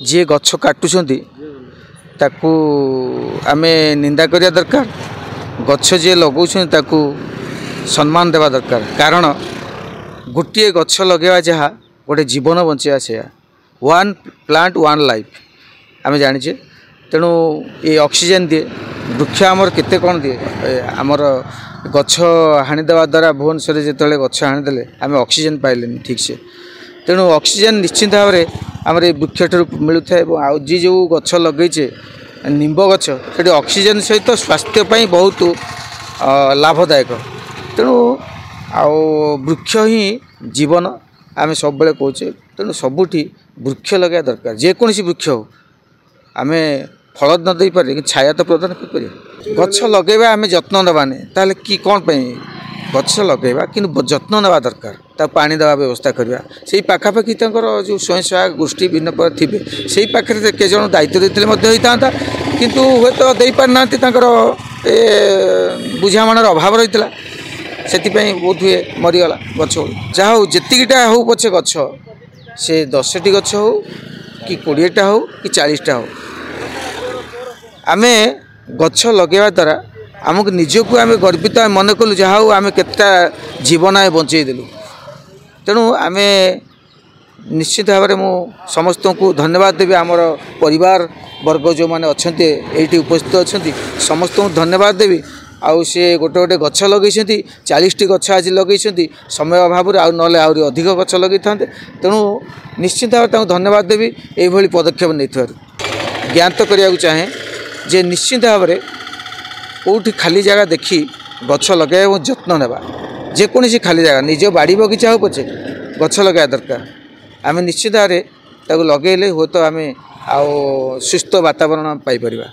जी गछ काटुंट ताकू आमे निंदा करिया दरकार गछ जी लगौछन ताकू सम्मान देवा दरकार कारण गोटे गछ लगेवा जहाँ गोटे जीवन बंचा से वन प्लांट वन लाइफ आम जाचे तेणु ये ऑक्सीजन दिए वृक्ष आमर केते कौन दिए आमर गछ हाणीदेवा द्वारा भुवनेश्वर जो गछ हाणीदे आम ऑक्सीजन पाइले ठीक से तेणु ऑक्सीजन निश्चित भाव में आम वृक्ष ठूँ मिलू आ जी जो गछ लगेचे निंब गछ से ऑक्सीजन सहित स्वास्थ्यपाई बहुत लाभदायक तेणु वृक्ष ही जीवन आम सब बेले कहे तेणु सबुठी वृक्ष लगे दरकार जेकोसी वृक्ष हो आम फल न दे पारे छाया तो प्रदान कर गछ लगेबा आम जत्न नबानी ताले कि कौन पे गछ लगेबा कि जत्न नेबा दरकार ता पानी देवा व्यवस्था करवा से पाखापाखि जो स्वयं सहायक गोष्ठी भिन्न पर थे से पाखे के जन दायित्व देते होता किंतु हे तो दे पारना बुझामणार अभाव रही से बहुत हुए मरीगला गछ जहाँ हो जीटा हो पछे गछ से 10टी गछ हो कि 20टा हो कि 40टा हो आमे गछ लगेवा द्वारा आमको निजक आम गर्वित मन कलु जहाँ हो आम केता जीवन आम बचेदेलु तेणु आम निश्चित भाव में मुझे समस्त को धन्यवाद देवी आमर परिवार वर्ग जो मैंने अच्छा ये उपस्थित अच्छा समस्त को धन्यवाद देवी आउ सी गोटे गोटे गछ लगे 40टी गछ आज लगे समय अभाव ना अधिक गछ लगे था तेणु निश्चित भाव धन्यवाद देवी ये पदक्षेप नहीं ज्ञात करने चाहे जे निश्चित भाव में कौटी खाली जगह देखी गछ लगे और जत्न नेबा जेकोसी खाली जगह निज बाड़ी बगीचा हो पछे गछ लगे दरकार आम निश्चित भाव में लगे हे तो आम सुस्थ वातावरण पाई परिबा।